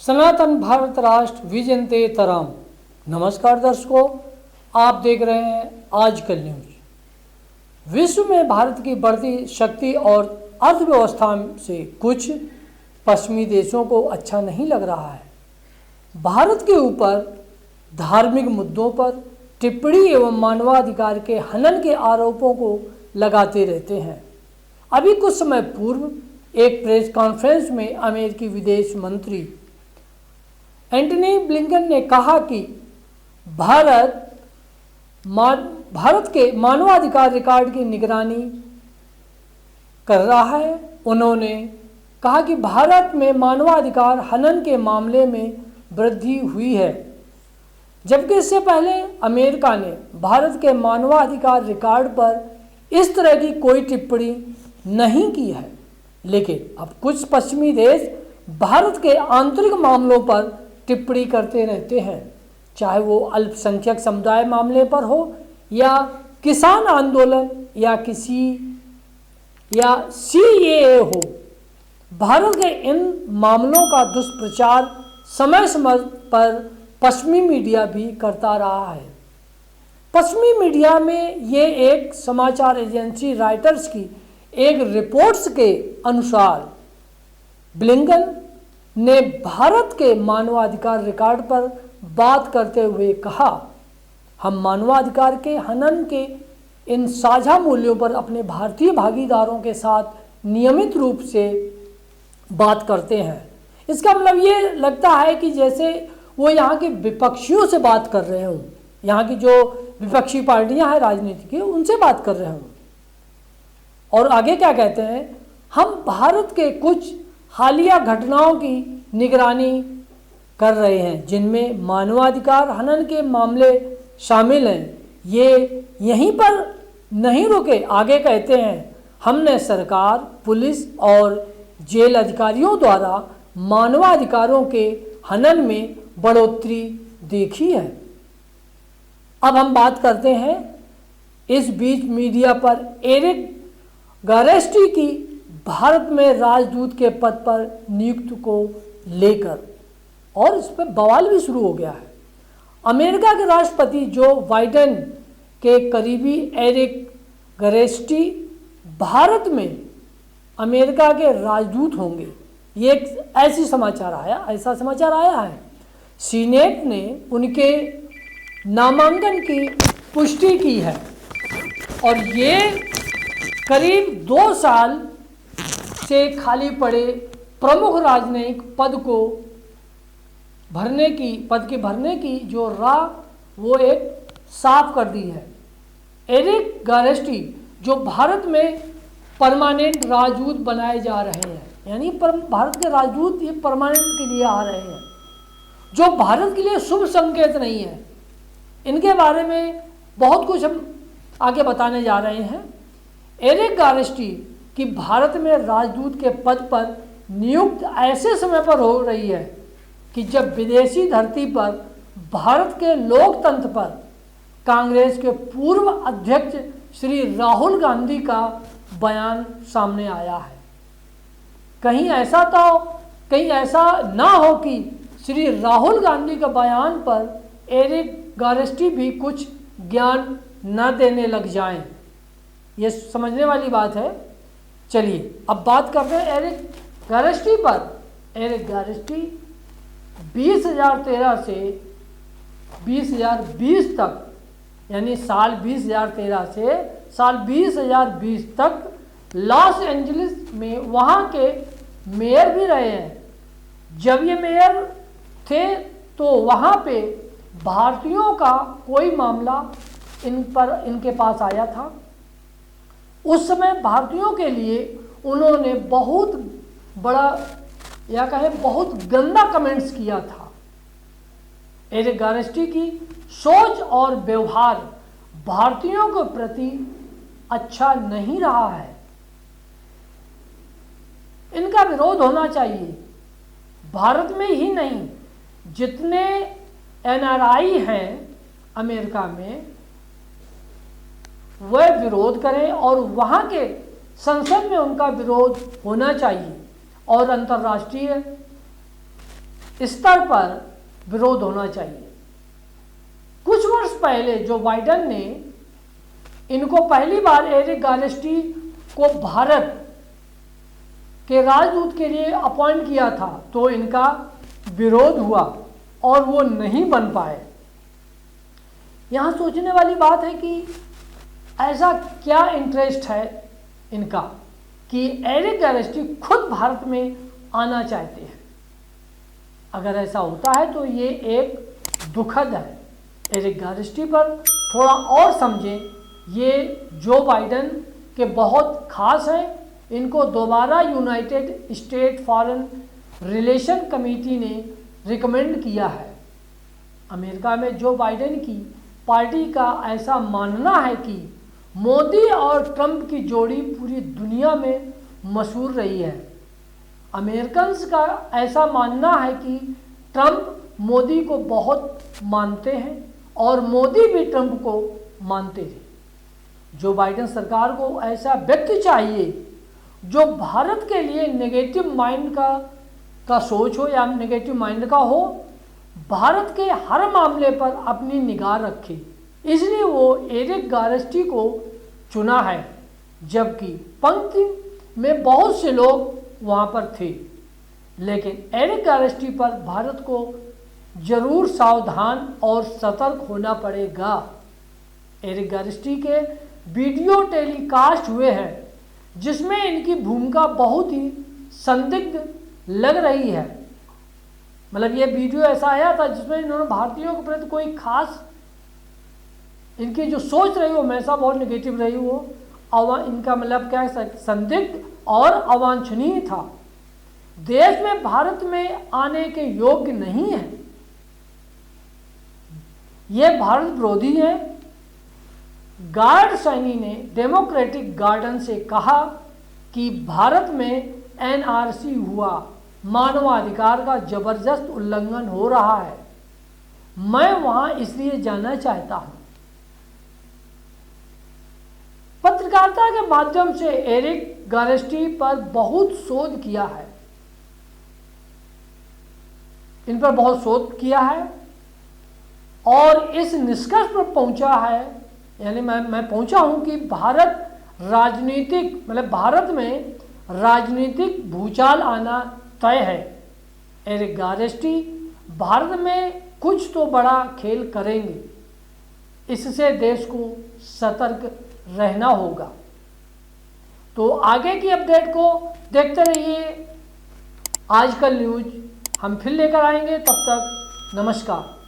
सनातन भारत राष्ट्र विजयते तराम। नमस्कार दर्शकों, आप देख रहे हैं आजकल न्यूज। विश्व में भारत की बढ़ती शक्ति और अर्थव्यवस्था से कुछ पश्चिमी देशों को अच्छा नहीं लग रहा है। भारत के ऊपर धार्मिक मुद्दों पर टिप्पणी एवं मानवाधिकार के हनन के आरोपों को लगाते रहते हैं। अभी कुछ समय पूर्व एक प्रेस कॉन्फ्रेंस में अमेरिकी विदेश मंत्री एंटनी ब्लिंकन ने कहा कि भारत के मानवाधिकार रिकॉर्ड की निगरानी कर रहा है। उन्होंने कहा कि भारत में मानवाधिकार हनन के मामले में वृद्धि हुई है, जबकि इससे पहले अमेरिका ने भारत के मानवाधिकार रिकॉर्ड पर इस तरह की कोई टिप्पणी नहीं की है। लेकिन अब कुछ पश्चिमी देश भारत के आंतरिक मामलों पर टिप्पणी करते रहते हैं, चाहे वो अल्पसंख्यक समुदाय मामले पर हो या किसान आंदोलन या सीएए हो। भारत के इन मामलों का दुष्प्रचार समय समय पर पश्चिमी मीडिया भी करता रहा है। पश्चिमी मीडिया में ये एक समाचार एजेंसी रॉयटर्स की एक रिपोर्ट्स के अनुसार ब्लिंकन ने भारत के मानवाधिकार रिकॉर्ड पर बात करते हुए कहा, हम मानवाधिकार के हनन के इन साझा मूल्यों पर अपने भारतीय भागीदारों के साथ नियमित रूप से बात करते हैं। इसका मतलब ये लगता है कि जैसे वो यहाँ के विपक्षियों से बात कर रहे हों, यहाँ की जो विपक्षी पार्टियाँ हैं राजनीति की, उनसे बात कर रहे हों। और आगे क्या कहते हैं, हम भारत के कुछ हालिया घटनाओं की निगरानी कर रहे हैं जिनमें मानवाधिकार हनन के मामले शामिल हैं। ये यहीं पर नहीं रुके, आगे कहते हैं, हमने सरकार, पुलिस और जेल अधिकारियों द्वारा मानवाधिकारों के हनन में बढ़ोतरी देखी है। अब हम बात करते हैं इस बीच मीडिया पर एरिक गारेस्टी की भारत में राजदूत के पद पर नियुक्ति को लेकर, और इस पर बवाल भी शुरू हो गया है। अमेरिका के राष्ट्रपति जो बाइडेन के करीबी एरिक गारेस्टी भारत में अमेरिका के राजदूत होंगे, ये एक ऐसा समाचार आया है। सीनेट ने उनके नामांकन की पुष्टि की है और ये करीब 2 साल से खाली पड़े प्रमुख राजनयिक पद के भरने की जो राह वो एक साफ कर दी है। एरिक गारेस्टी जो भारत में परमानेंट राजदूत बनाए जा रहे हैं, यानी भारत के राजदूत ये परमानेंट के लिए आ रहे हैं, जो भारत के लिए शुभ संकेत नहीं है। इनके बारे में बहुत कुछ हम आगे बताने जा रहे हैं। एरिक गारेस्टी कि भारत में राजदूत के पद पर नियुक्त ऐसे समय पर हो रही है कि जब विदेशी धरती पर भारत के लोकतंत्र पर कांग्रेस के पूर्व अध्यक्ष श्री राहुल गांधी का बयान सामने आया है। कहीं ऐसा ना हो कि श्री राहुल गांधी के बयान पर एरिक गारेस्टी भी कुछ ज्ञान न देने लग जाएं। ये समझने वाली बात है। चलिए अब बात करते हैं एरिक गारेस्टी पर। एरिक गारेस्टी 2013 से 2020 तक, यानी साल 2013 से साल 2020 तक लॉस एंजलिस में वहाँ के मेयर भी रहे हैं। जब ये मेयर थे तो वहाँ पे भारतीयों का कोई मामला इनके पास आया था। उस समय भारतीयों के लिए उन्होंने बहुत बड़ा या कहें बहुत गंदा कमेंट्स किया था। एरिक गारेस्टी की सोच और व्यवहार भारतीयों के प्रति अच्छा नहीं रहा है। इनका विरोध होना चाहिए। भारत में ही नहीं, जितने एनआरआई हैं अमेरिका में, वह विरोध करें और वहाँ के संसद में उनका विरोध होना चाहिए। और अंतर्राष्ट्रीय स्तर पर विरोध होना चाहिए। कुछ वर्ष पहले जो बाइडेन ने इनको पहली बार एरिक गारस्टी को भारत के राजदूत के लिए अपॉइंट किया था तो इनका विरोध हुआ और वो नहीं बन पाए। यहाँ सोचने वाली बात है कि ऐसा क्या इंटरेस्ट है इनका कि एरिक गारस्टी खुद भारत में आना चाहते हैं। अगर ऐसा होता है तो ये एक दुखद है। एरिक गारस्टी पर थोड़ा और समझें, ये जो बाइडेन के बहुत खास हैं। इनको दोबारा United state foreign relation committee ने रिकमेंड किया है। अमेरिका में जो बाइडेन की पार्टी का ऐसा मानना है कि मोदी और ट्रंप की जोड़ी पूरी दुनिया में मशहूर रही है। अमेरिकन्स का ऐसा मानना है कि ट्रंप मोदी को बहुत मानते हैं और मोदी भी ट्रंप को मानते हैं। जो बाइडेन सरकार को ऐसा व्यक्ति चाहिए जो भारत के लिए नेगेटिव माइंड का सोच हो या नेगेटिव माइंड का हो, भारत के हर मामले पर अपनी निगाह रखे। इसलिए वो एरिक गारस्टी को चुना है, जबकि पंक्ति में बहुत से लोग वहाँ पर थे। लेकिन एरिक गारस्टी पर भारत को जरूर सावधान और सतर्क होना पड़ेगा। एरिक गारस्टी के वीडियो टेलीकास्ट हुए हैं जिसमें इनकी भूमिका बहुत ही संदिग्ध लग रही है। मतलब ये वीडियो ऐसा आया था जिसमें इन्होंने भारतीयों के प्रति कोई खास इनकी जो सोच रही हो हमेशा बहुत नेगेटिव रही हो। इनका मतलब क्या है, संदिग्ध और अवांछनीय था। देश में भारत में आने के योग्य नहीं है, ये भारत विरोधी है। गार्ड सैनी ने डेमोक्रेटिक गार्डन से कहा कि भारत में एनआरसी हुआ मानवाधिकार का जबरदस्त उल्लंघन हो रहा है। मैं वहां इसलिए जाना चाहता हूं। पत्रकारिता के माध्यम से एरिक गारस्टी पर बहुत शोध किया है, इन पर बहुत शोध किया है और इस निष्कर्ष पर पहुंचा है, यानी मैं पहुंचा हूं कि भारत राजनीतिक मतलब भारत में राजनीतिक भूचाल आना तय है। एरिक गारस्टी भारत में कुछ तो बड़ा खेल करेंगे, इससे देश को सतर्क रहना होगा। तो आगे की अपडेट को देखते रहिए। आजकल न्यूज हम फिर लेकर आएंगे, तब तक नमस्कार।